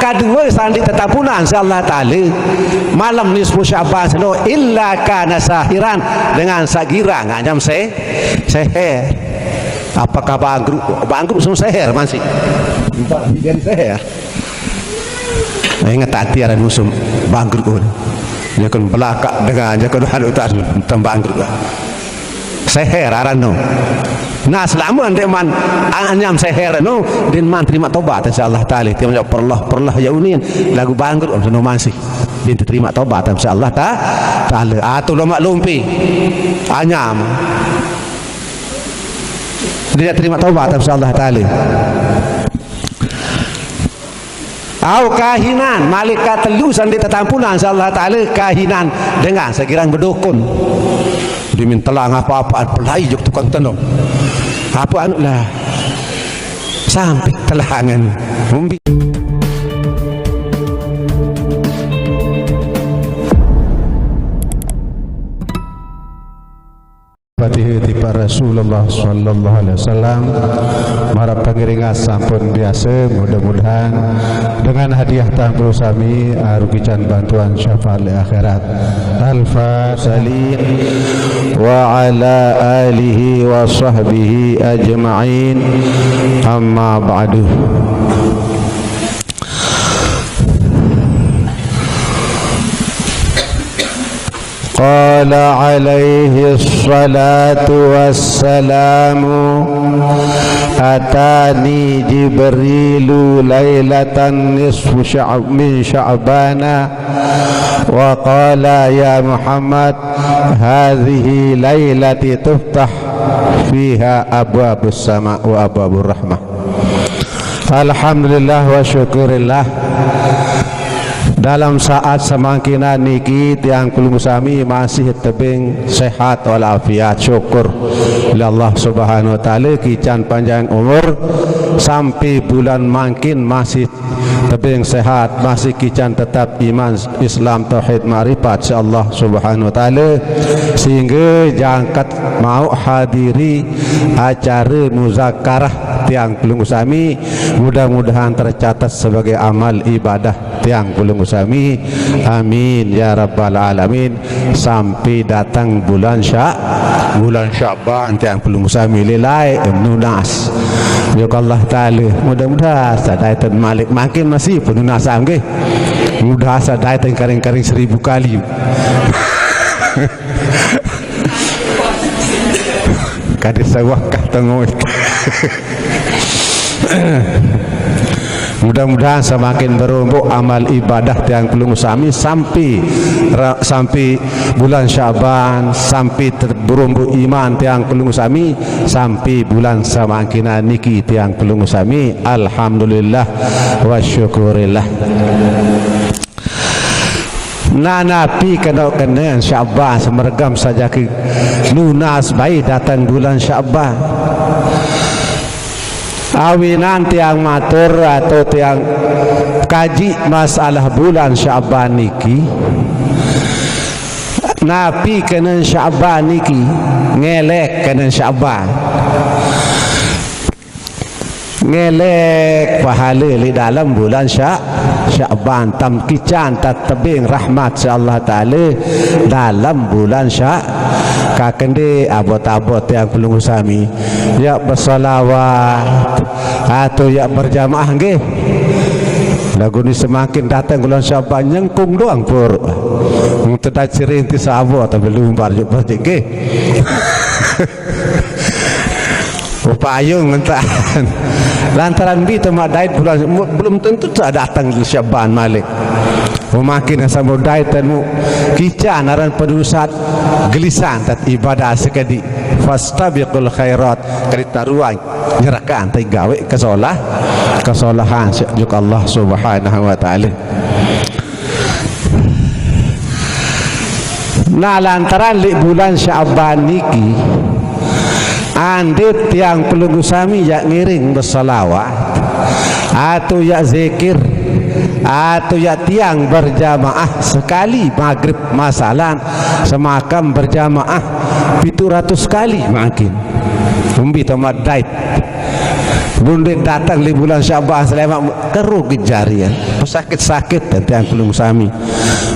kedua sandi tetapunan insyaallah taala malam nisfu Syaban seno illa kana sahiran dengan sagira ngajam seher. Apakah bangkrut semua seher masih biar seher. Ingat tak tiada musuh bangkrut pun. Dia kan belakang dengan dia kan halu tak bangkrut. Seher arano. Nah selama anda man anyam seher no din man terima tobat insyaallah taala tiap perlah ya unin lagu bangkrut om sono masih din terima tobat insyaallah taala atau lo maklumpi anyam dia terima tobat insyaallah taala. Au kahinan malaikat telusan di tetampunan insyaallah taala kahinan dengan sekirang berdukun dimintalang apa-apaan pelai juk tukang tenung apa anu lah sampai telangan umbi Fatihah Rasulullah sallallahu alaihi wasallam para pengiringan sampun biasa mudah-mudahan dengan hadiah tampil sami arugican bantuan syafaat akhirat al-fatihah wa ala alihi wa sahbihi ajma'in amma ba'du. Qala alaihi salatu wassalamu atani Jibrilu lailatan nisfu min Sya'bana wa qala ya Muhammad hadhihi lailati tuftah fiha abwabus sama' wa abwabur rahmah. Alhamdulillah wa syukurillah. Dalam saat semangkina niki tiang kulung sami masih tebing sehat walafiat, syukur kepada Allah Subhanahu wa taala kican panjang umur sampai bulan mangkin masih tebing sehat, masih kican tetap iman Islam tauhid ma'rifat insyaallah Subhanahu wa taala sehingga jangkat mau hadiri acara muzakarah tiang kulung sami mudah-mudahan tercatat sebagai amal ibadah tiang kulung sami, amin ya rabbal alamin sampai datang bulan Syaban tiang kulung sami lilai nunas ya Allah taala mudah-mudahan sadaitan malik makin masih penunasan nggih mudah sadaitan karing-karing 1000 kali kadis sawakah tengok mudah-mudahan semakin berumbuk amal ibadah yang belum sami sampai bulan Syaban, sampai berumbuk iman yang belum sami sampai bulan semakin niki yang belum sami. Alhamdulillah wa syukurillah. Nabi kena Syaban semergam saja ke lunas baik datang bulan Syaban. Awinan tiang matur atau tiang kaji masalah bulan Syaban niki Nabi kena Syaban niki ngelek kena Syaban ngelek pahala di dalam bulan Syaban tamkican tebing rahmat Allah taala dalam bulan kakende abot-abot yang belum sami ya bersolawat atau ya berjamaah nggih lagu ni semakin datang bulan Syaban nyengkung doang pur untuk dah cirinti sahabat tapi belum barjuk nggih upayung ngentahan lantaran bi temak dait bulan belum tentu tak datang di Syaban malik makin sambut dait temu kican aran pedusat gelisan tat ibadah sekadi fastabiqul khairat kerita ruang nyerahkan tai gawe kesolahan sejuk Allah Subhanahu wa taala. Nah lantaran di bulan Syaban niki andit yang pelunggu sami ya ngiring bersalawat atau ya zikir atau ya tiang berjamaah sekali maghrib masalan semakam berjamaah 700 kali makin umbi tamat dait Bunda datang di bulan Syaban selamat keruk jari ya. Sakit-sakit dan tiang kulung sami.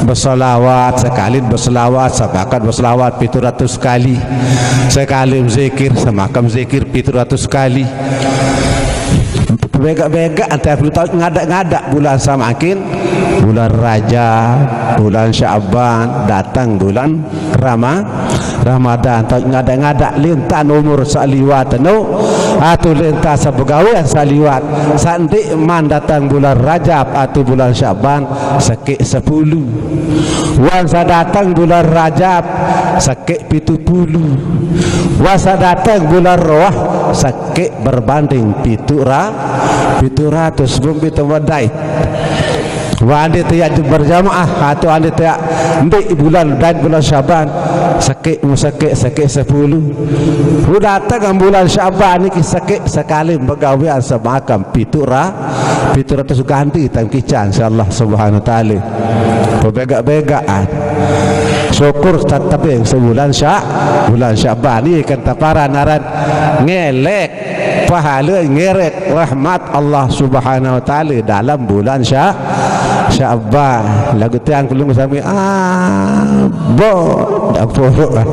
Bersolawat sekali bersolawat sepakat bersolawat 700 kali. Sekali zikir semakam zikir 700 kali. Bega-bega antara perlu tahu ngadak-ngadak bulan samakin bulan Rajab, bulan Syaban, datang bulan Ramadan. Tahu ngadak-ngadak lintan umur saliwat no atau lintas sebegawian saliwat santi man datang bulan Rajab atau bulan Syaban sekik 10. Wansa datang bulan Rajab sekik 70. Wansa datang bulan Roah sekik berbanding 700 sebelum kita wadai. Wandi tiap berjamaah atau andi tiap di bulan dan bulan Syaban sakit 10. Datang bulan Syaban ni sakit sekali begawian semakam 700 ganti tangkican insyaallah subhanahu taala. Berbega-begaan. Syukur tetap yang sebulan bulan Syaban ni kan taparan aran ngelek pahala ngerek rahmat Allah subhanahu wa ta'ala dalam bulan Syaban. Lagu tiang kulung sami bo dak porok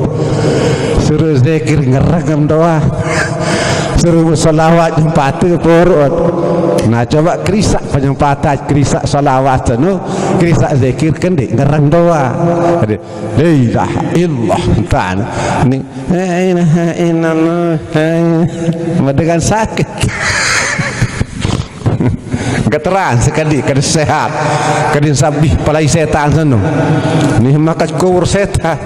suruh zikir ngeragam doa suruh selawat jempata porok. Nah coba krisak penyempatan krisak salawat tu krisak zikir kendik ngerang doa la ilaha illallah ta'ala ni la ilaha illallah dengan sakit keteran sekali kada sehat kada sabih palai setan sanu ni makas kur setan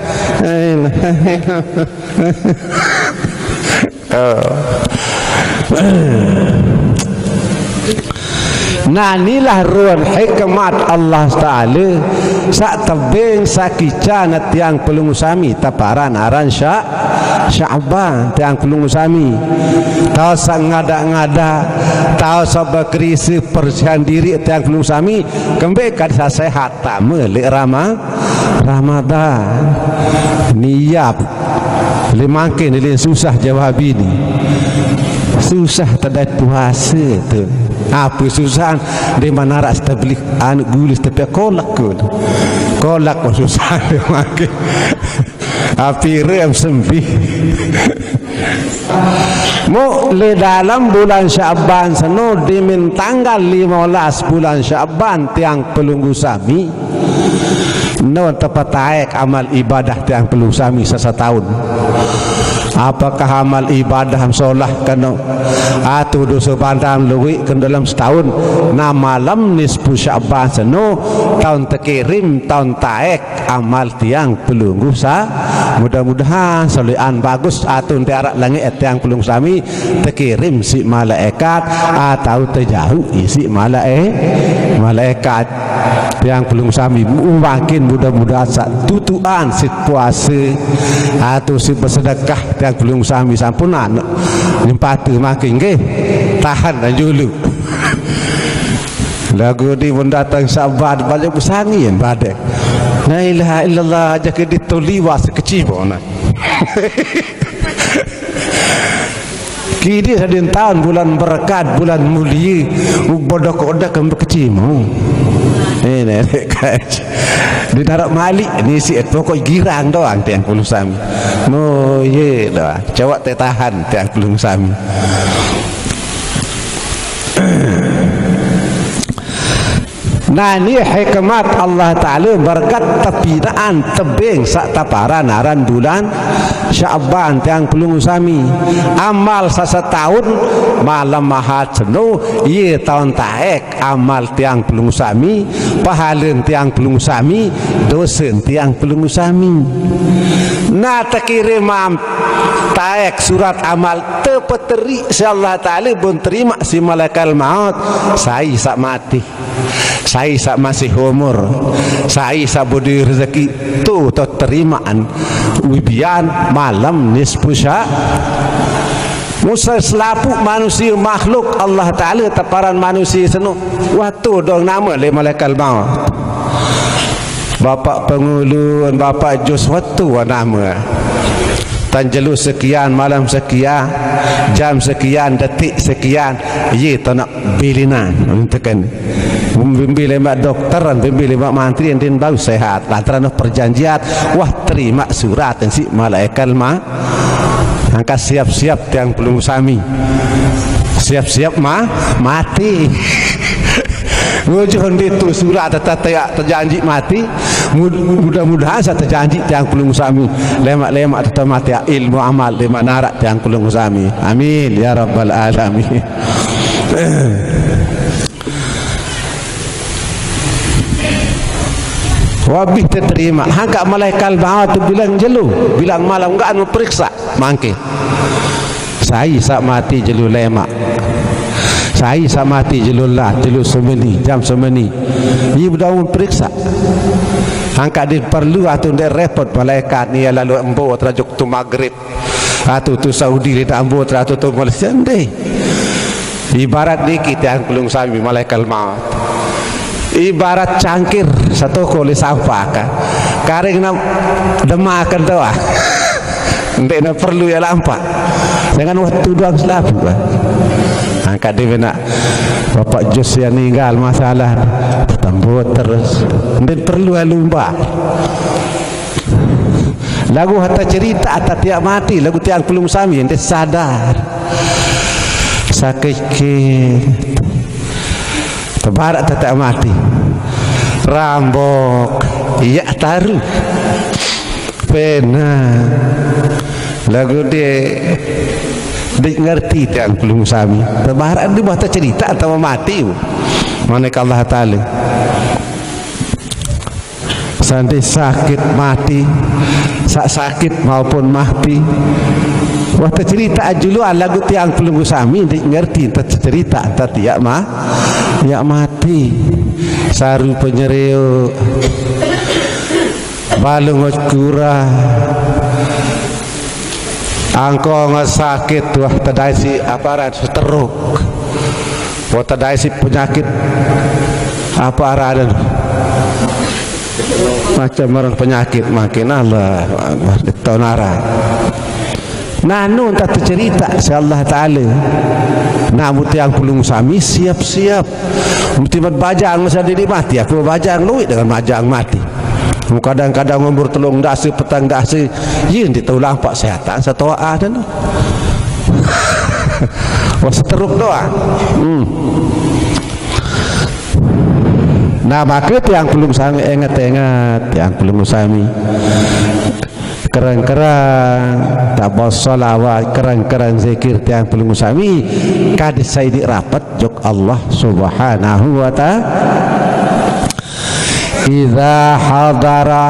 nah inilah ruang hikmat Allah Ta'ala sak tebing sakican tiang pelungusami taparan aran Syaban tiang pelungusami tahu sak ngada-ngada tahu sak berkrisi persihan diri tiang pelungusami kembali kada sehat tak melik Ramadan niat limakin ini susah jawab ini susah tadai puasa tu apa susah di mana ras tablik anu gulis tapi kolak susah makin api rem sembih mu le dalam bulan Syaban sano di min tanggal 15 bulan Syaban tiang pelunggu sami no tepat taek amal ibadah tiang pelunggu sami setahun. Apakah amal ibadah solah kena atau dosa bandam luwi kan dalam setahun na malam nisfu Syaban seno tahun terkirim tahun taek amal tiang pelunggu mudah-mudahan solehan bagus atau tiarak langit tiang pelunggu sami terkirim si malaikat atau terjauh isi malaikat tiang pelunggu sami makin mudah-mudahan tutuan si puasa atau si bersedekah tiang belum sami sampunan nyempatu makin ke tahan dan julu lagu di mendatang sabar banyak besangin badai la ilaha illallah aja ke dituliwa sekecil bona kini sedin tahun bulan berkat bulan mulia bodok-bodok kan berkecil ini di tarak malik ni si pokok girang doang tiang puluh sami ye doang cawak tahan tiang puluh sami nah ini hikmat Allah Ta'ala berkat tepidaan tebing sak taparan aran bulan Syaban tiang pelung sami amal setahun malam mahat seno ye tahun taek amal tiang pelung sami pahalin tiang pelung sami dosen tiang pelung sami nah terkirim taek surat amal tepeteri si Allah Ta'ala pun terima si malaikat maut saya sak mati saya sak masih umur saya sak budi rezeki tu terimaan wibian malam nisfu Musa selapu manusia makhluk Allah Ta'ala taparan manusia senu waktu dong nama le malaikat maut bapak pengulun bapak jos waktu nama tanjelu sekian, malam sekian, jam sekian, detik sekian, ye tak nak bilinan tekan bimbing mak dokter, bimbing mak mantri yang din bau sehat lantaran perjanjian wah terima surat yang si malaikat angkat siap-siap tiang pelung sami siap-siap mati ngujuhun itu surat terjanji mati mudah-mudahan saya terjanji tiang pelung sami lemak-lemak tetap mati ilmu amal lemak narak tiang pelung sami amin ya rabbal alamin. Wabih terterima hangka malaikat maut tu bilang jelu bilang malam enggak anu periksa mangke saya sak mati jelu lemak saya sak mati jelu lah jelu semeni jam semeni ni berdaun periksa hangka dia perlu atau dia repot malaikat ni lalu embo terajuk tu maghrib atau tu Saudi dia ambo terajuk tu Malaysia ndeh ibarat ni kita yang belum sami malaikat maut ibarat cangkir satu kali sampah kan karing nak demakan doa ndek nak perlu ya lampak dengan waktu doang selalu kan angkat dia nak bapak Jos yang meninggal masalah tambut terus ndek perlu ya lumba lagu hatta cerita hatta tiap mati lagu tiang pelung sami ndek sadar sakit tebarak tak mati rambok iya taruh pena lagu dia ngerti tiang pelung sami tebarak dia buat cerita atau mati manakah Allah Ta'ala sandi sakit mati sakit maupun mati waktu cerita ajuluan lagu tiang pelunggu sami ngerti entah cerita entah tiak ya mati saru penyereo balung kura angkong sakit wah tadai si aparat stroke wah tadai si penyakit apa aradan macam orang penyakit makin Allah tonara nanu entah cerita si Allah Ta'ala namun tiang pelung sami siap-siap mesti bajang masa dia mati aku bajang luit dengan bajang mati kadang-kadang umur telung dasi petang dasi yin ditulang pak sehatan satu dan wah seteruk doang nah maka tiang pelung sami ingat-ingat tiang pelung sami kerang-kerang tabas salawat kerang-kerang zikir tiang pelung sami kadis saidi rapat jok Allah subhanahu wa ta'ala idza hadara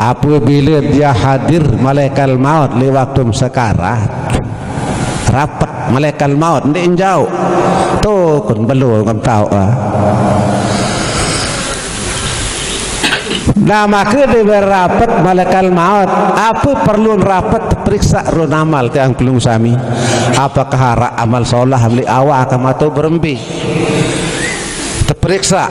apabila dia hadir malaikat maut li waktu sekarat rapat malaikat maut ndek jauh tu kun belum ngam tahu nah maka dia berapat malaikat maut apa perlu rapat periksa run amal tiang pelung sami apakah hara amal solah beli awak atau berembi terperiksa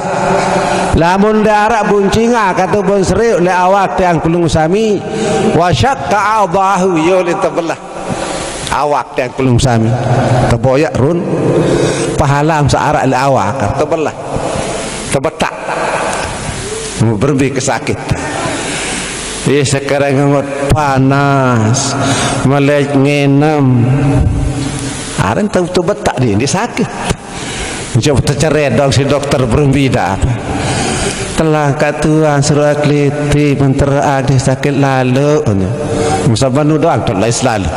lamun darak buncinga kata bon seriuk le awak tiang pelung sami wasyak ka'adahu yulin tebelah awak tiang pelung sami terboyak run pahala searak le awak terbelah terbetak berbi kesakit sekarang ngot panas melek ngenam aren tahu betak dia sakit coba terceret dong si dokter berbi dah telah katuan suruh kliti mentera dia sakit lalu musabanu doang tak lain selalu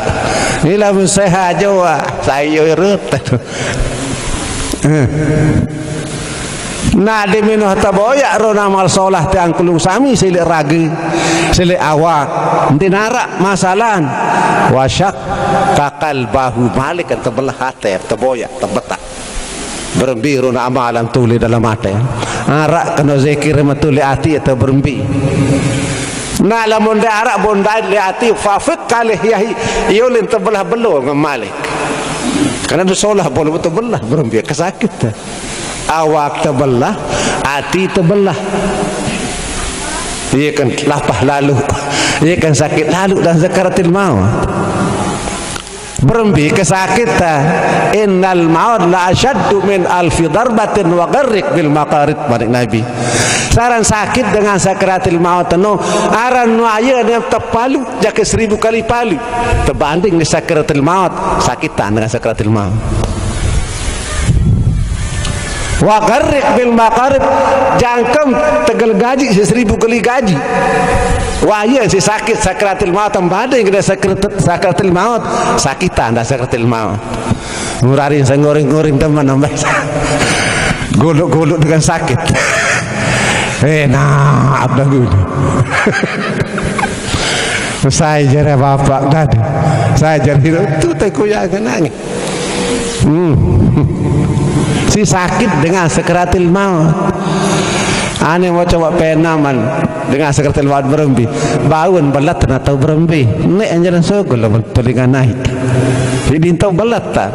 inilah sehat jawa saya urut nah di minuh taboyak ron amal solah tiang pelung sami silik ragi silik awak nanti narak masalah wasyak kakal bahu balik kan terbelah hati taboyak terbetak berembi ron amalan tuli dalam hati arak kena zikir matuli hati atau berembi nah lamun dia arak bondai li hati fafit kalih yahi yulin terbelah belu ngamalik karena dia solah boleh betul belah berembi kesakit awak terbelah hati terbelah ia kan lapah lalu, ia kan sakit lalu dan sakaratil maut. Berembi kesakitan, innal maut la ashaddu min alfi darbatin wa gharriq bil maqarid barik Nabi. Saran sakit dengan sakaratil maut no aran nuaya yang terpalu jaka 1000 kali palu terbanding dengan sakaratil maut, sakitan dengan sakaratil maut. Wa gharriq bil maqarid, jangkem tegel gaji 1000 kali gaji. Wah iya si sakit sakaratil maut tambading dengan sakaratil maut, sakitan dah sakaratil maut. Ngurarin sengoring-ngoring teman nambah golok-golok dengan sakit. Nah apa guna saya jara bapak tadi, saya jara itu tekuya kenang si sakit dengan sakaratil maut. Ane mau coba penaman dengan sakaratil maut berembi bauan belat atau berembi nek anjaran sogol telinga naik jadi entau belat tak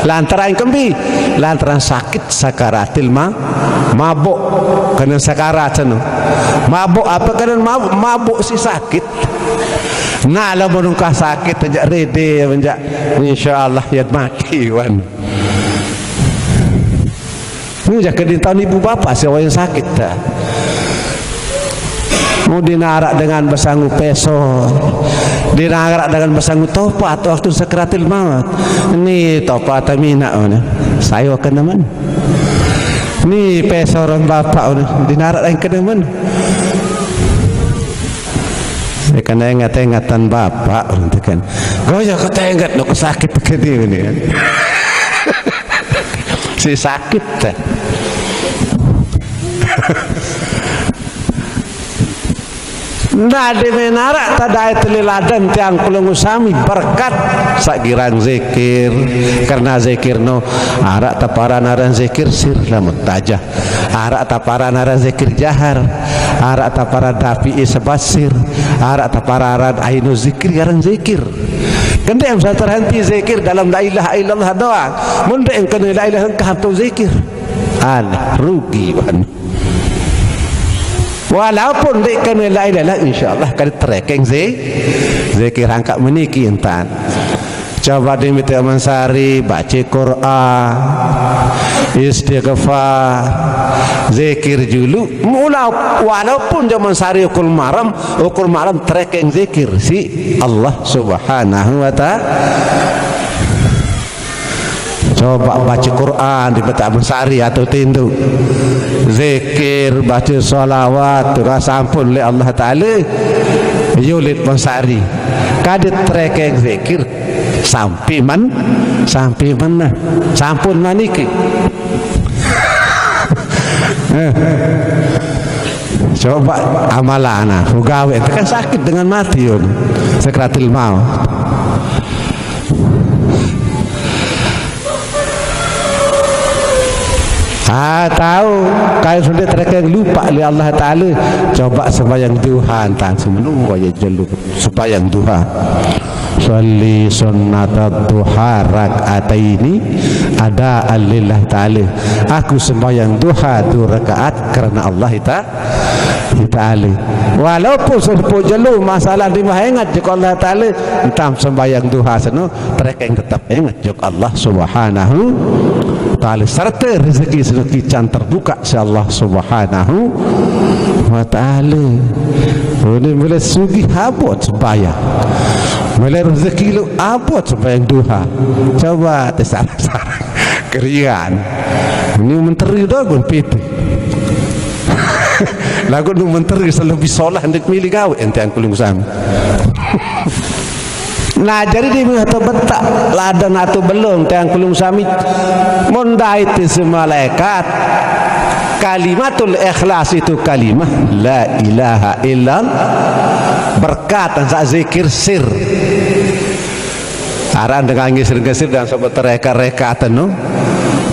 lantaran kembi lantaran sakit sakaratil mabuk kena sakarat sana mabuk apa kena mabuk si sakit nah lah menungkah sakit ajak rede menjak insyaallah ya mati wan ini jak kedintaun ibu bapa siapa yang sakit dah mau dinarak dengan bersanggup peso, dinarak dengan bersanggup topat waktu sakaratil maut. Ini topat amina saya akan teman. Ni peso orang bapak dinarak dengan kedeman. Saya kena ingat-ingatan bapak kan. Kau ya kata ingat lo sakit begini ini. Si sakit dah. Nah di menarak tadai teliladan tiang kulungusami berkat sakirang zikir karena zikir no arak taparan aran zikir sir lamut tajah arak taparan aran zikir jahar arak taparan dafi sebasir arak taparan ainu zikir aran zikir kende yang saya terhenti zikir dalam la ilaha illallah doang munda yang kena la ilaha illallah zikir aneh rugi kan. Walaupun dek kena la ilaha insyaallah kali trekking zikir angkat meniki entan. Coba diminta mansari baca Quran, istighfar, zikir dulu. Mula walaupun zaman sari ukul malam trekking zikir si Allah Subhanahu wa taala. Coba baca Quran di Petak Besari atau tindu zikir baca salawat rasa ampun oleh Allah Ta'ala yulit Besari kadit trekeng zikir sampai mana sampun maniki coba amalana gawe itu kan sakit dengan mati yun sakaratil maut. Tahu kalau sudah terkena lupa oleh Allah Ta'ala coba sembahyang duha entah semua ya jelu sembahyang duha sholli sunnatat duha rak'ataini ada alillah Ta'ala aku sembahyang duha 2 rakaat karena Allah Ta'ala walaupun sudah jelu masalah di mahengat jika Allah Ta'ala entah sembahyang duha sana terkena tetap ingat jika Allah Subhanahu Ta'ala serta rezeki can terbuka si Allah Subhanahu wa Ta'ala. Ini boleh sugi abot sembahyang, boleh rezeki lu abot sembahyang duha. Coba tersalah-salah kerian ini menteri dogon piti lagu nu menteri selebih solah hendak milih gawe ente yang kuling sam. Nah jadi di atau betak ladan atau belum tiang kulung sami mondai itu malaikat kalimatul ikhlas itu kalimah la ilaha illallah berkat dan zikir sir aran dengan ngisir-ngisir dan sobat reka-reka tenu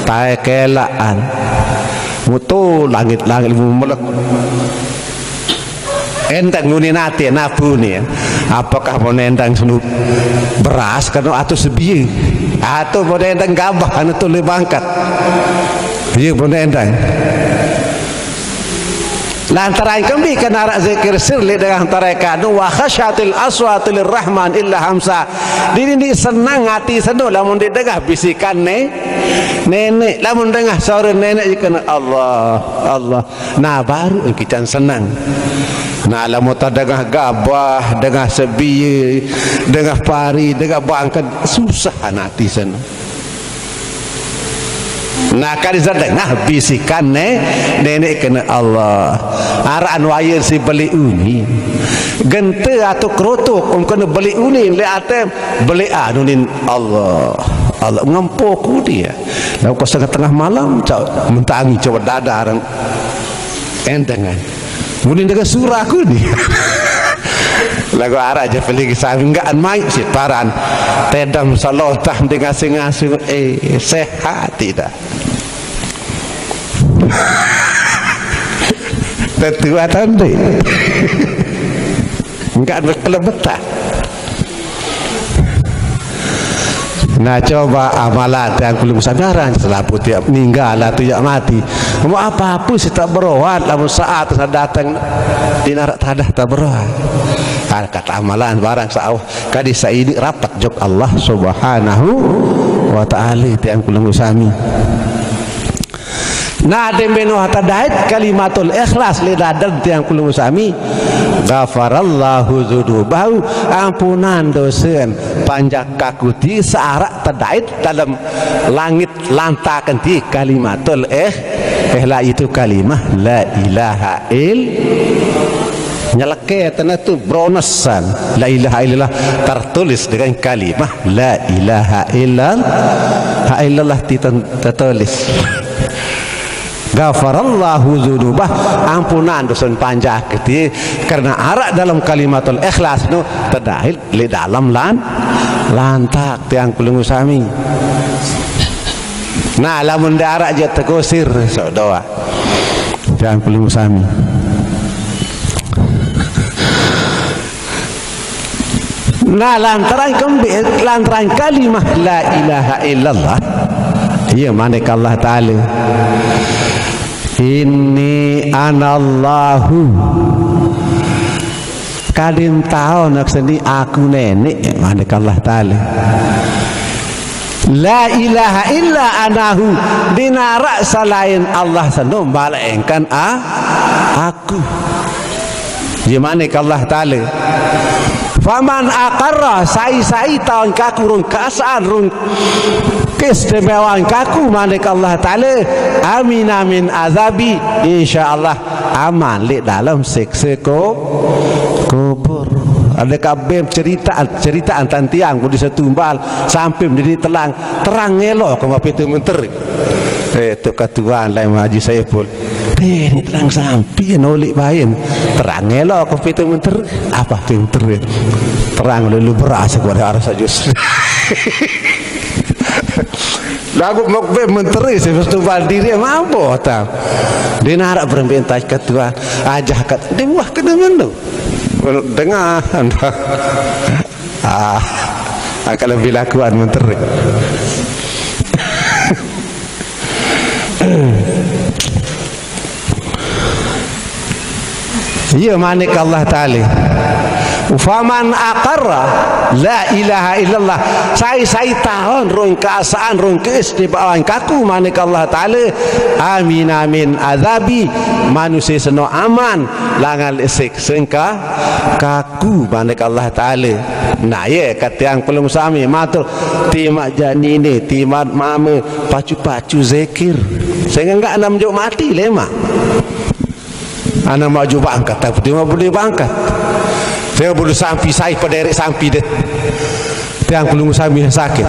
tae kelaan mutu langit-langit melek enteng nuni nate nabu ni apakah mau nendang sunu beras karena atau sebiye atau mau nendang gabah anu tuli bangkat iya mau nendang lantaran kembi kena arak zikir sirli dengan tarekat wa khasyatil aswati lirrahman illa hamsa. Dini senang hati senang lamun didengar bisikan nenek, lamun dengar suara nenek kena Allah Allah. Nah baru kita senang. Nah lamun tak dengar gabah, dengar sebiye, dengar pari, dengar bangkat, susah hati senang. Nah kali sedengah bisikan nenek kena Allah araan wayar si beli uni gente atau kerutuk kena beli uni le atem beli anunin Allah Allah ngempoku dia lalu kau setengah malam mentangi coba dadar endengan mungkin dengan surah aku dia lagu arah aja pilih kisah enggak main si paran tedam salotah dengan ngasih sehat tidak tetua tadi enggak berkelebetan. Nah coba amalan yang belum sadaran setelah putih meninggal atau ya mati mau apa-apa sih tak berohat lamun saat datang dinarak tadah tak berohat kata amalan barang sawah kadisa ini rapat jok Allah subhanahu wa ta'ala yang belum sami. Nah dembeno hata dait kalimatul ikhlas lidadar tiang kulung sami ghafarallahu dzunubahu ampunan dosen panjak kakuti searak terdait dalam langit lantakan di kalimatul ikhlas itu kalimah la ilaha nyeleke tanah tu bronesan la ilaha illallah tertulis dengan kalimah la ilaha illallah tertulis ghafarallahu dzunubah ampunan dosa panjang gitu karena arak dalam kalimatul ikhlas itu terdahil di dalam lantak tiang pelungu sami. Nah lamun darak je tegosir doa tiang pelungu sami. Nah lantaran kalimah la ilaha illallah iya manik Allah ta'ala inni anallahu kadin tahu nak seni aku nenek manik Allah ta'ala la ilaha illa anahu dinarak selain Allah senum balaingkan aku ya manik Allah ta'ala faman aqarra sai tahun kaku rung kasaan rung keistimewaan kaku manik Allah ta'ala amin amin azabi insyaallah aman li dalam siksa kubur. Ada kabeh cerita antan tiang di setumbal sampai menjadi terang elok ke mapi tu menteri itu ketuaan lain haji saya pun ini terang sampai nolik bayin terang elok ke pitu menteri apa pinter terang lalu beras kepada arah saja lagu makbe menteri sesuatu diri mampu tak dia nak berminta ketua ajah kat dia wah kena mana dengar akan lebih lakuan menteri ya manik Allah ta'ala faman aqarra la ilaha illallah sai tahun rung keasaan rung keistimewaan kaku manik Allah ta'ala amin amin azabi manusia seno aman langal isik sengka kaku manik Allah ta'ala. Nah ya kata yang pelum sami matur timak janine timak mama pacu-pacu zikir sehingga enggak anda menjuk mati lema anda maju bangkat tapi dia boleh bangkat saya boleh sampai saya pada sampai deh yang pelung sami sakit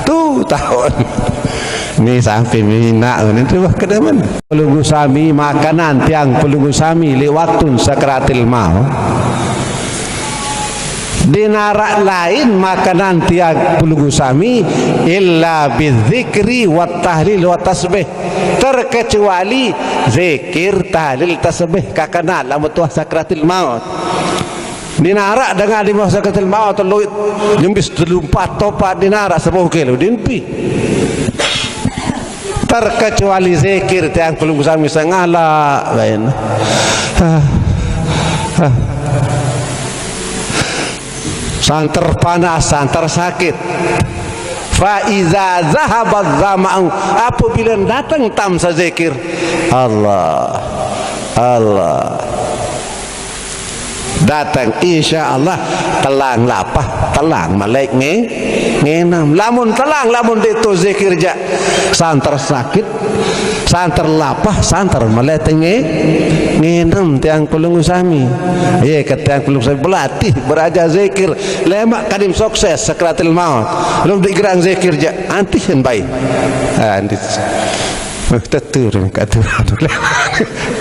tu tahun ni sampai mina nanti wah ke mana pelung sami makanan tiang pelung sami lewatun sakratil maut di narak lain makanan tiang pelung sami illa bidzikri wat tahlil wat tasbih terkecuali zikir tahlil tasbih kakana lamun tuah sakratil maut dinarak dengan di masa sakratil maut lu nyembis 4 topat dinarak 10 kilo dimpi terkecuali zikir tiang pelung sami sengala lain santer panas, santer sakit. Fa iza zahabat zama'u, apabila datang tamsa zikir Allah datang, insya Allah telang lapah, telang malaik ngenam. Lamun telang, lamun itu zikir ja santer sakit, santer lapah, santer malaik ngenam tiang pelungu sami. Ye ketiang pelungu sami berlatih beraja zikir, lemak kadim sukses sakratil maut. Belum digerang zikir ja antihan baik. Anti tetur kata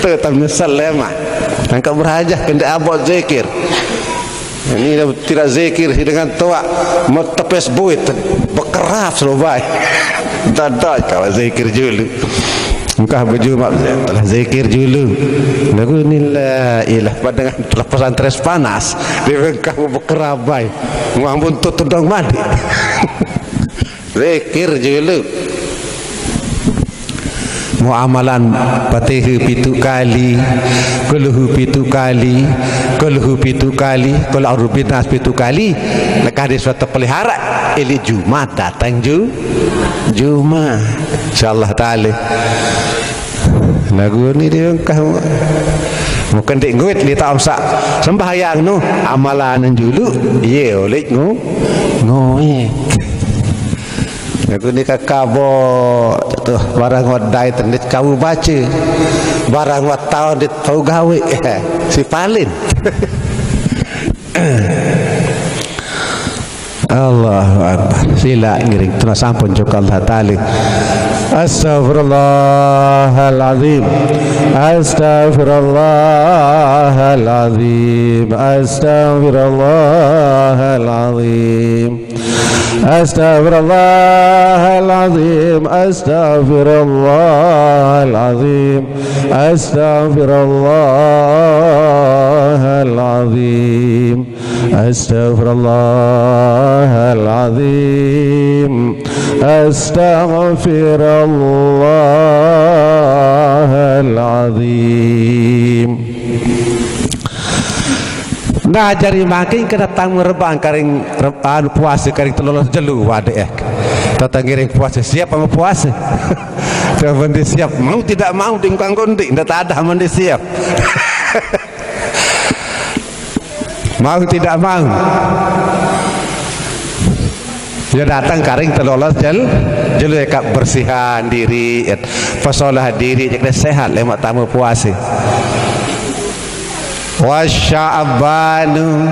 tetap nyesal lemak. Angkat berhajah kena abot zikir. Ini tidak zikir dengan tua mau tepes buit berkerap selabai. Dadah kalau zikir dulu. Engkau berjumpa telah zikir dulu. Lagu ni la ilah dengan lepasan tres panas. Dia engkau berkerap baik. Muang buntut tendang mandi. Zikir dulu. Muamalan patihu pitu kali, kuluhu pitu kali, kuluhu pitu kali, kalau arubinas pitu kali. Lekah di suatu pelihara ili Jumat datang Jumat insyaallah taala. Lagu ni dia kau bukan dik nguit li tak amsak sembahyang nu amalan dulu ye oleh ngoe. Aku ni kakabo tu barang wadai tendit kau baca barang wat tahun dit tahu gawe si palin. Allahu akbar. Sila ngiring tuna sampun juga Allah taala. Astaghfirullahalazim, astaghfirullahalazim, astaghfirullahalazim, astaghfirullahalazim, astaghfirullahalazim, astaghfirullahalazim, astaghfirullahalazim, astaghfirullahalazim. Nah jari makin kena tang merebang karing puasa karing telolos jelu wadah tatang giring puasa siap sama puasa. Dah mandi siap mau tidak mau dingkang kondi ndak ada mandi siap. Mau tidak mau dia datang karing telolos jelu ekak bersihan diri fasolah diri jadi sehat lemak tamu puasa. Wasya'banu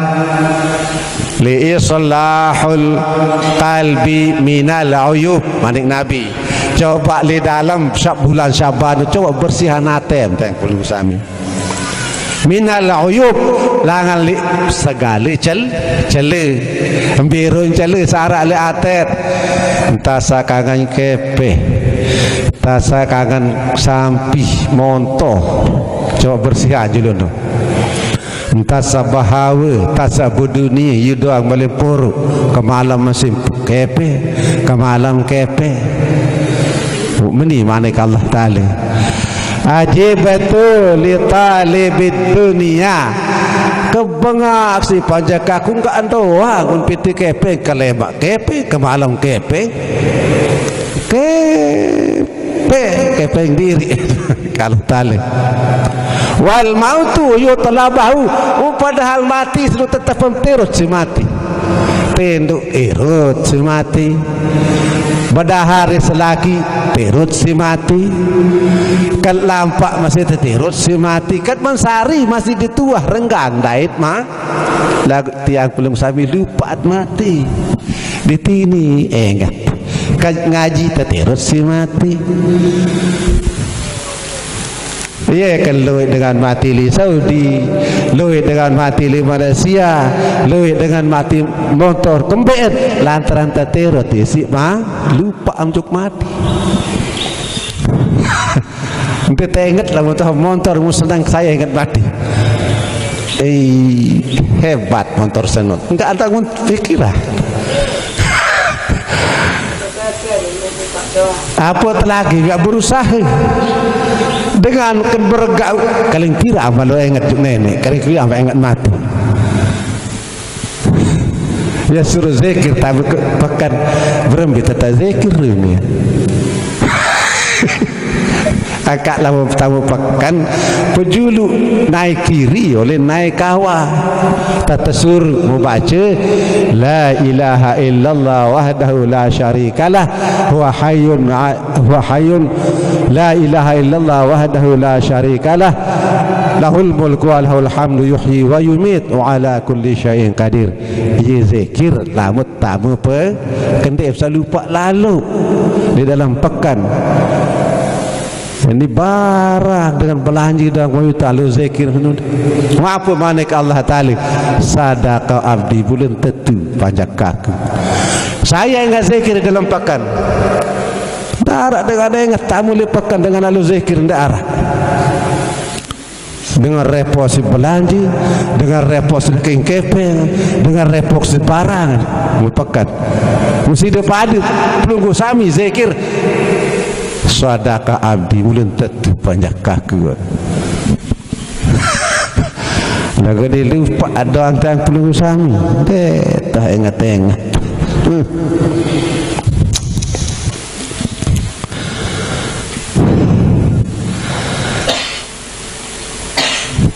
li islahul qalbi minal uyub. Manik Nabi coba li dalam bulan Syaban coba bersihan atem teng perlu sami minal uyub langan li segala cele ambirun cele sara li atet entasa kangen kepe tasa kangen sampi monto coba bersihan julun entah sabahawa tak sabuduni yudoang melempuru ke malam masih kepe ke malam kepe meni manik Allah Ta'ala ajibatu li talibid dunia kebengak si panjaka aku enggak andoa kun piti kepe ke lemak kepe ke malam kepe kepeng diri kalau Ta'ala wal mautu yutlabahu padahal mati sudah tetap terus si mati tenduk irut si mati badahari selagi terut si mati kan lampak masih terut si mati kan mensari masih dituah renggang dait mah lagu tiang belum sami lupa mati di tini enggak kan ngaji terut si mati. Ia kan luit dengan mati di Saudi, luit dengan mati di Malaysia, luit dengan mati motor kembet lantaran terterot isi mah lupa amjuk mati. Kita ingat lah motor musnang saya ingat mati. Hebat motor senut. Enggak ada pun fikirlah. Apa lagi enggak berusaha dengan bergak kaling kira malu ingat nenek kaling kira sampai ingat mati ya suruh zikir tapi pekan berem kita tak zikir ni akak lama tamu pekan pejulu naik kiri oleh naik kawah tatasur membaca la ilaha illallah wahdahu la syarikalah huwa hayyun la ilaha illallah wahdahu la syarikalah lahul mulku wa lahul hamdu yuhyi wa yumit wa ala kulli syai'in qadir. Ia zikir lama tamu pe kendek selalu lupa lalu di dalam pekan. Ini barang dengan belanja dan wanita lu zikir apa mana ke Allah Ta'ala sadaqah abdi bulan tetu panjang kaku saya ingat zikir dalam pekan darat dengan ingat tamu lepakan dengan lu zikir darat dengan repos belanja dengan repos kengkepeng dengan repos barang lepakan mesti depan pelunggu sami zikir sadaqah abdi bulan tetu panjang kaku lagu dia lupa ada antang pelunggu sami tak ingat-ingat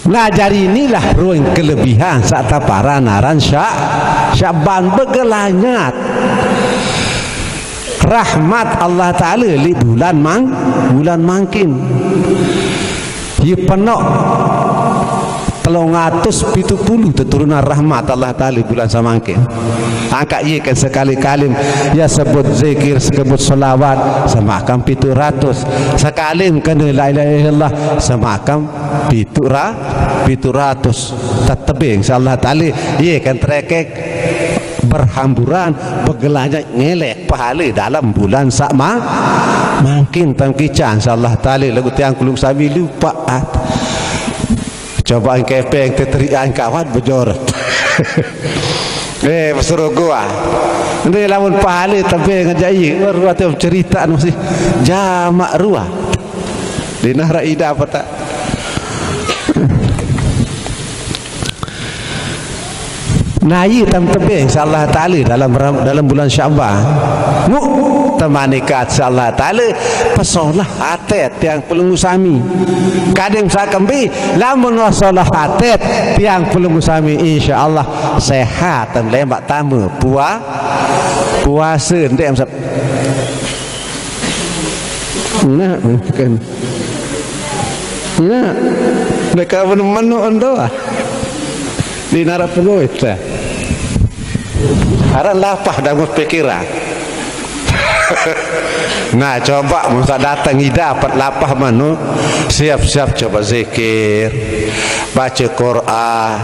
nah jari inilah ruang kelebihan saat para naran Syaban bergelanyat rahmat Allah Ta'ala li bulan mangkin ia penuh 370 turunan rahmat Allah Ta'ala bulan samangkin angkat ia kan sekali-kali ia sebut zikir sebut salawat semakan 700 sekali kena la ilaha illallah semakan 700 tetebing Allah Ta'ala ia kan trekek berhamburan bergelanya ngelek pahala dalam bulan sama makin tangkican insyaallah taala lagu tiang kulung sami lupa coba kepeng teterian kawan berjoret bersuruh gua ini lamun pahala tapi ngajai ruat cerita mesti jamak ruah di nahra ida apa tak nayi tam tebing insyaallah taala dalam bulan Syaban mu temanikat insyaallah taala pesolah atet tiang pelunggu sami kadang sakambi lamun wasolah atet tiang pelunggu sami insyaallah sehat tam lembak tamu puasa ndek am nah kan nah mereka menu ando di nara pegawai haran lapah dalam pikiran nah coba musa datang dapat lapah manu siap-siap coba zikir baca Quran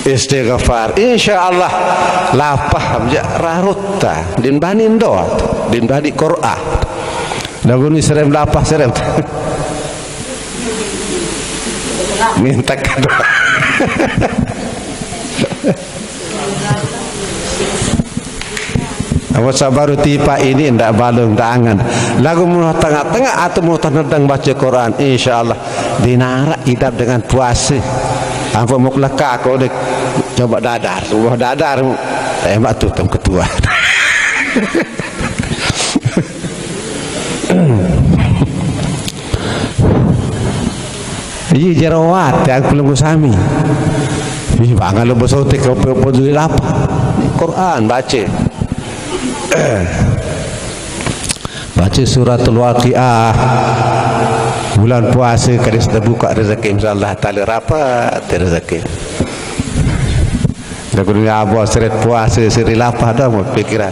istighfar insyaallah lapah rarutta din bani doa din bani Quran lagu ni serem lapah serem minta doa awak sabaru tipa ini ndak balung ndak angan lagu mau tengah-tengah atau mau tendang baca Quran insyaallah dinarak hidup dengan puasa apa mau kelakar kau dek coba dadar buah dadar tembak tu tem ketua ini jerawat yang pelunggu sami ini bangal lo besotek kau peduli apa Quran baca baca suratul Waqiah bulan puasa kada sudah buka rezeki insyaallah taala rapat rezeki dah guna abah seret puasa seri lapah dah mau pikiran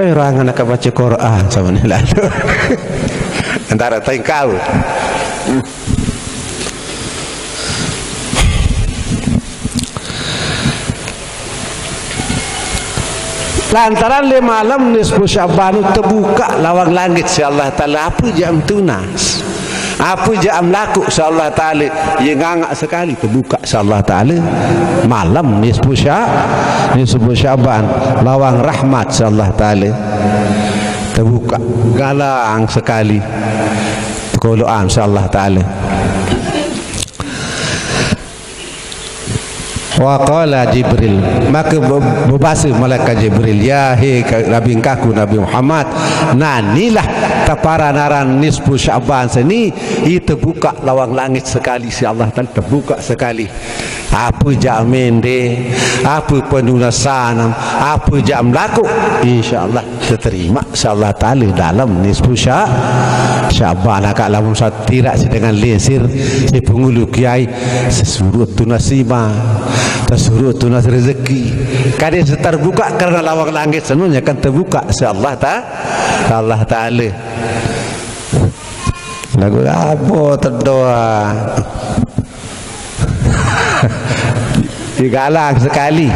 orang nak baca Quran sama ni lalu antara tai kau lantaran 5 malam nisfu Syaban terbuka lawang langit si Allah Ta'ala apa jam tunas apa jam laku si Allah Ta'ala yang ngangak sekali terbuka si Allah Ta'ala malam nisfu Syaban lawang rahmat si Allah Ta'ala terbuka galang sekali Quran insyaallah taala. Wa qala Jibril, maka berbahasa malaikat Jibril, ya he Nabi kaku Nabi Muhammad, nanilah taparanaran nisfu Syaban seni itu buka lawang langit sekali si Allah Taala, terbuka sekali. Apa jamin de, apa penunasan, apa jam laku, insyaallah terterima insyaallah taala dalam nisfu Syaban. Akak lamun satirak dengan lesir si pengulu kiai sesuruh tunasima tersuruh tunas rezeki kadang terbuka karena lawang langit semuanya akan terbuka insyaallah Allah taala. Lagu apa terdoa digalang sekali,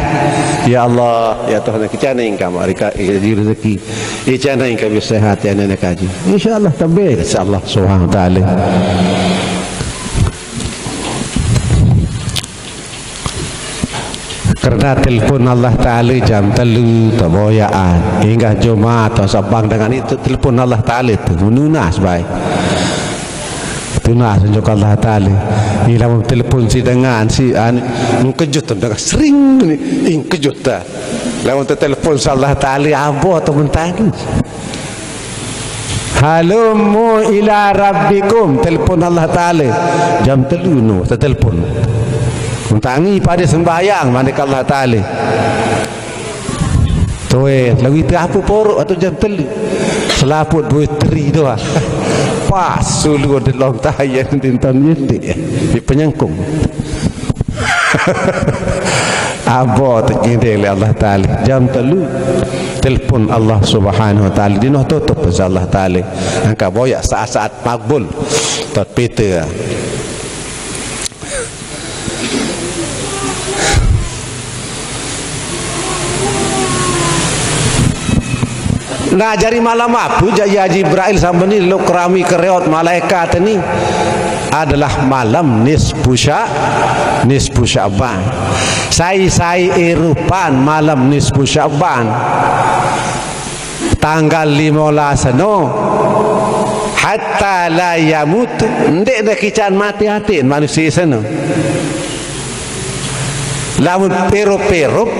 ya Allah ya Tuhan kita ni engkau mereka rezeki ijana engkau sehat ya nenek kaji insyaallah tabir insyaallah subhanahu wa taala. Karena telefon Allah Ta'ala jam 3 terboyaan hingga Jumat atau Sabang dengan itu telefon Allah Ta'ala itu menunas baik tunas unjuk Allah Ta'ala. Bila telefon si dengan si mengkejut dengan sering ni kejut dah lawan telefon si Allah Ta'ala apa atau mentangis halumu ila rabbikum telefon Allah Ta'ala jam 3 no telefon mentangi pada sembahyang manakah Allah Ta'ala tu lagu itu apa porok atau jam 3 selaput buitri tu pas sulu ada long tayan tintan yedik di penyangkung apa terkini oleh Allah Ta'ala jam 3 telefon Allah Subhanahu Wa Ta'ala di noh tutup Allah Ta'ala angka boyak saat-saat makbul tot pita. Nah jari malam apa jaya Jibril sampai ni lo kerami kereot malaikat ni adalah malam nisfu Syaban. Sai erupan malam nisfu Syaban tanggal 15 no hatta la yamut ndek nak kican mati hatin manusia sana. Lamun perup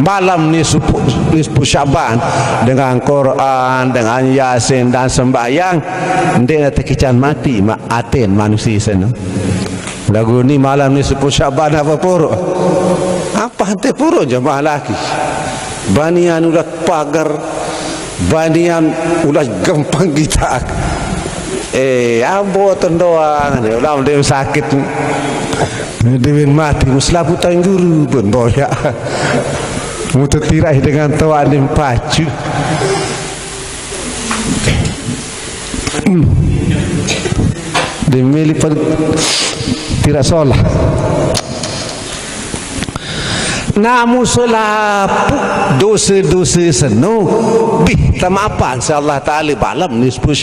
malam nisfu Syaban dengan Quran, dengan Yasin dan sembahyang ndek nak terkican mati aten manusia sana. Lagu ni malam nisfu Syaban apa puruk? Apa hante puruk jemaah laki? Banian udah pagar, banian udah gampang kita. Abo tendoang, udah dia sakit. Dia mati muslahu tangguru pun boyak. Mutu tirai dengan tuan yang pacu. Dia milih pun tidak solah. Namun selapu dosa-dosa senu bih tamapan insyaallah taala balam nisfu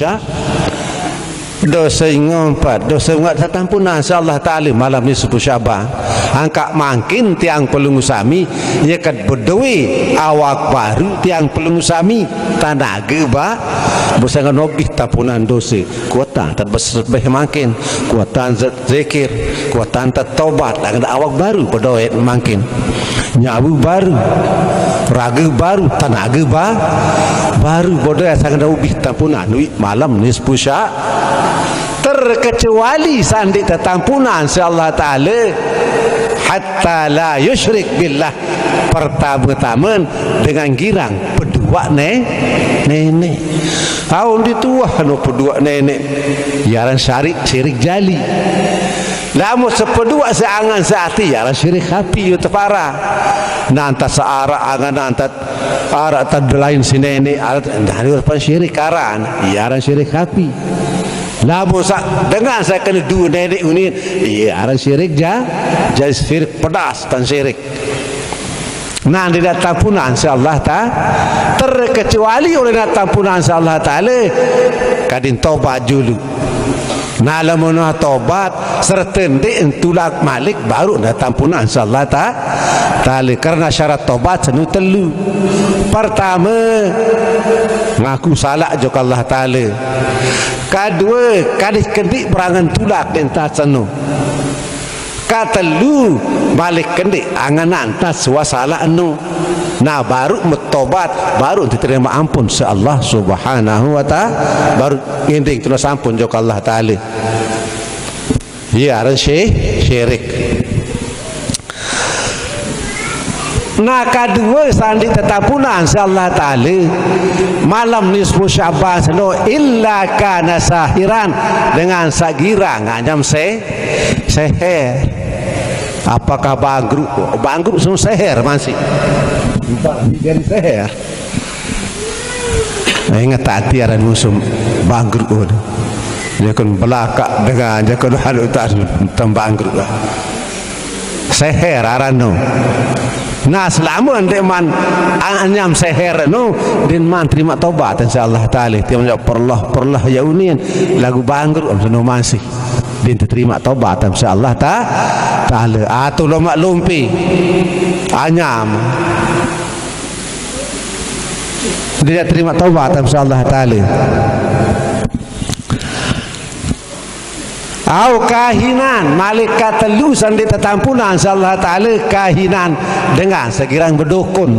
dosa ngompat dosa ngat tatampunan insyaallah taala malam nisfu Syaban angka makin tiang pelungu sami nya kad berdui awak baru tiang pelungu sami tanaga ba busangan obih tapunan dosa kuatan terbesar makin kuatan zikir kuatan taubat dengan awak baru berdoa makin nyawu baru raga baru tanaga baru berdoa sangat obih tapunan malam nisfu terkecuali sandi tetampunan insyaallah taala hatta la yusyrik billah pertama-tama dengan girang pedua nenek tahun dituah no pedua nenek yaran syirik jali lamu sepedua seangan seati yaran syirik hapi itu parah nanta seara angan nanta ara tadlain si nenek dari depan syirik karan yaran syirik hapi. Lamu dengan saya kena dua nenek ini, iya arah syirik jadi syirik pedas dan syirik. Nah di datang punan insyaallah terkecuali oleh datang punan insyaallah taala kadin taubat dulu. Nalamuna tobat serta entulak malik baru datang puna insyaallah ta'ala. Karena syarat tobat senu telu. Pertama, ngaku salah juga Allah ta'ala. Kedua, kadis kendik berangan tulak entah senu. Katelu, balik kendik angan tas wasala anu. Nah baru bertobat, baru diterima ampun se Allah Subhanahu wa ta'ala, baru ending terus ampun juga Allah ta'ala. Ya, syirik. Nah kedua sandi tetapunan Allah ta'ala malam nisfu Sya'ban seno illa kana sahiran, dengan sagira nganyam seher. Apakah bangkrut semua seher masih dari seher. Ingat tak tiaran musuh bangkrut dia kan belakang dengan dia kan halu tak bangkrut seher arano. Nah selama deman anyam seher no din man terima tobat insyaallah taala dia menjawab perlah ya unian lagu bangkrut amsano masih din terima tobat insyaallah taala. Atau lo maklumpi anyam dia terima tobat insyaallah taala. Au kahinan malaikat telu sandi tetampunan insyaallah taala kahinan dengan segirang berdukun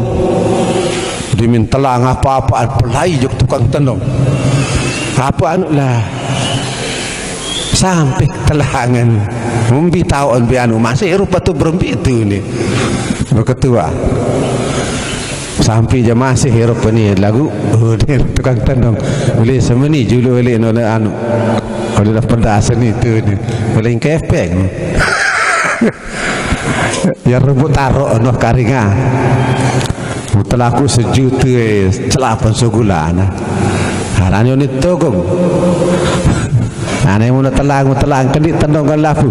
dimintelang apa-apa pelai juk tukang tenung apa anu lah sampai telangan umbi tahu bianu masih rupa tu berembi itu ni ketua sampai je masih hirup ni lagu tukang tenung boleh semeni julu boleh anu kalau dah pedas ni tu ni boleh kepeng ya rebut taruh noh karinga telaku sejuta celapan segulana haranya ni togong ane mula telang kedik tendong kan lapu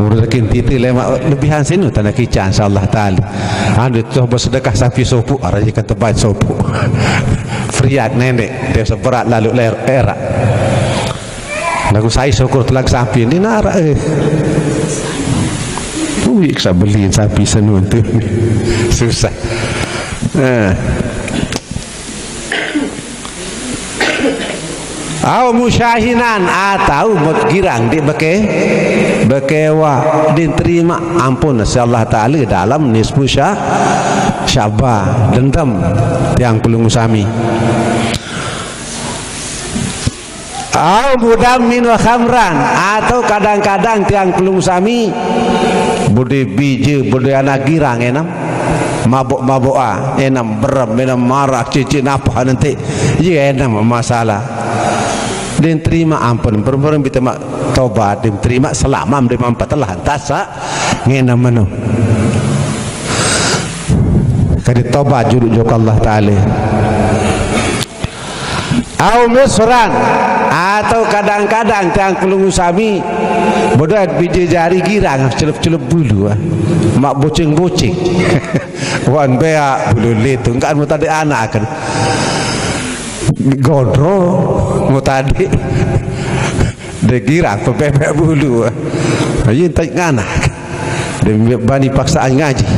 murakin titi lemak lebihan sinu tanah kican insyaallah taala. Anu tu bersedekah sapi sopu araja kata baik sopu friak nenek dia seberat lalu erak lagu saya syukur telah sapi ni nara saya beli sapi senun tu susah. Au musyahinan atau girang di bekewa diterima ampun insyaallah taala dalam nisfu Sya'ban dendam yang pelungu sami. Au mudamin wa khamran atau kadang-kadang tiang pelung sami bude biji bude anak girang enam mabuk-mabuka enam berem enam marak cici apa nanti ye enam masalah dan terima ampun berem kita mak tobat dan terima selamam di mampatelah tasa ngenam menu kadi tobat juduk jok Allah taala. Au misran atau kadang-kadang tiang pelungu sami bodoh biji jari girang celup-celup bulu mak boceng-boceng wan bea bulu letung kan mu tadi anak kan gondro mu tadi de girang pepek bulu ayin tak ngana de bani paksaan ngaji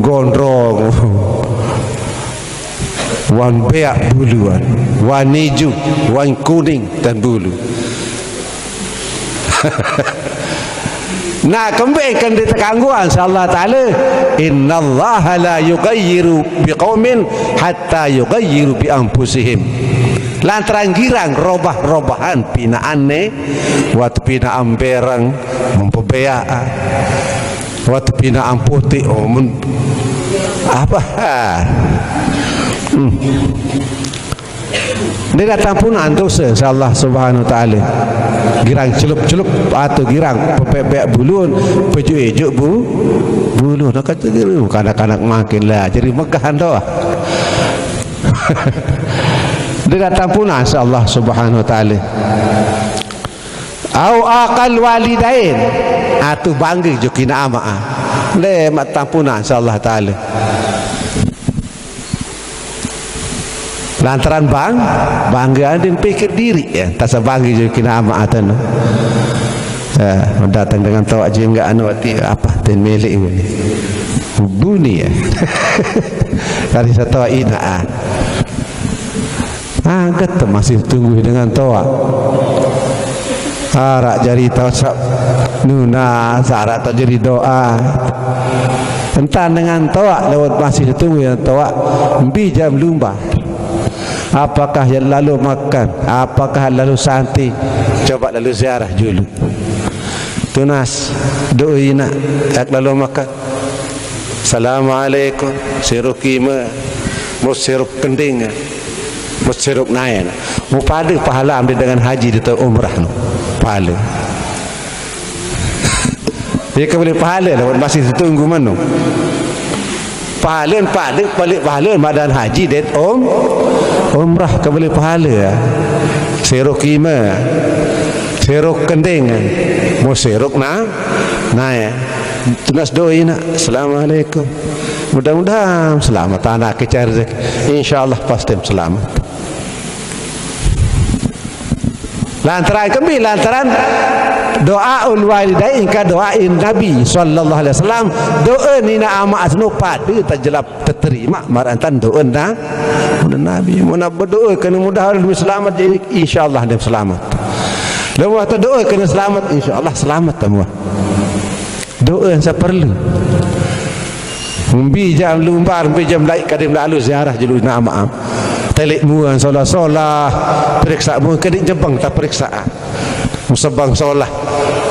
gondro wan beak buluan, wan hijau, wan kuning dan bulu. Nah kembalikan di tekangguan insyaallah taala innallaha la yughayyiru biqaumin hatta yughayyiru bi anfusihim. Lantaran girang robah-robahan pinaane waktu pinaan berang mempebea waktu pinaan putih apa dia datang pun dosa insyaallah subhanahu wa ta'ala girang celup-celup atau girang pepek bulun pejuk-ejuk bulu nak kata kanak-kanak makin lah jadi megahan doa dia datang pun insyaallah subhanahu wa ta'ala. Au aqal walidain atau bangga jokina ama le mat tampuna insyaallah taala. lantaran bangga din pikir diri ya tak sebangga je kena amaatan datang dengan tawak je enggak anu apa ten melik ni bunyi ya dari satu ina kata masih tunggu dengan tawak harak jari tawak nuna sarak tak jadi doa entah dengan tawak lewat masih tunggu dengan tawak jam lumba apakah yang lalu makan apakah lalu santai coba lalu ziarah dulu tunas doa nak tak lalu makan assalamualaikum sirup kima mus sirup kending mus sirup naik mu pada pahala ambil dengan haji atau umrah no pahala dia boleh pahala lewat masih tunggu mana pahala balik pahala madan haji det umrah ke boleh pahala serok kima serok kending mau serok ya tunas doi nak assalamualaikum mudah-mudahan selamat anak kejar rezeki insyaallah pasti selamat lantaran doaul walidain ka doain Nabi sallallahu alaihi wasallam doa ni na ama asnu padu terjelap terterima marantan doa Nabi mana berdoa kena mudah-mudahan selamat jadi insyaallah dia selamat lalu atau doa kena selamat insyaallah selamat semua doa yang saya perlu jam lumbar jam lain kadim lalu ziarah julu na maaf telik muan solah periksa mu kedik jebang tak periksaan musabang solah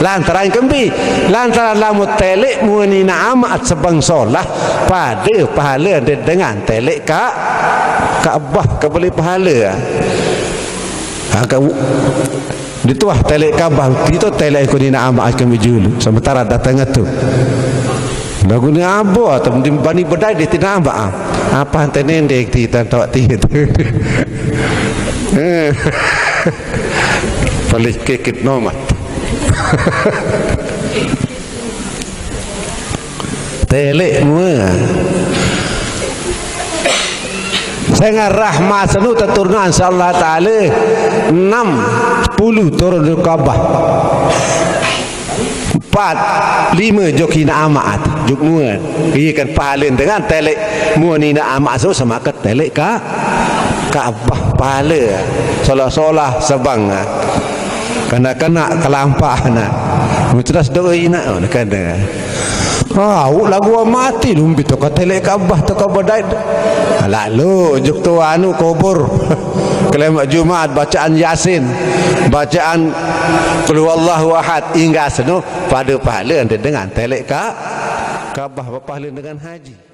lantaran kembi lantaran lamu telik muani na'amat sebang solah pada pahala dengan telik Kaabah ke boleh pahala dituah telik Kaabah itu telik aku ni na'amat kembi julu sementara datang itu lagu ni abu atau bani bedai dia tidak apa apa tenendek di tanpa tiit paling kekit nomat telek mua dengan rahmat senu terturunan insyaallah taala 60 turun di Kaabah 4-5 joki na amaat juk mua ikan pahala dengan telek mua ni na amaat so sama ke telek Kaabah pahala solah-solah sebang kena kelampah nak muteras doa ina kena lagu mati lumbi to ka telek Kaabah to ka badai lalu juk tu anu kubur kalimat Jumat bacaan Yasin bacaan qul huwallahu ahad hingga seno pada pahala dengan telek Kaabah pahala dengan haji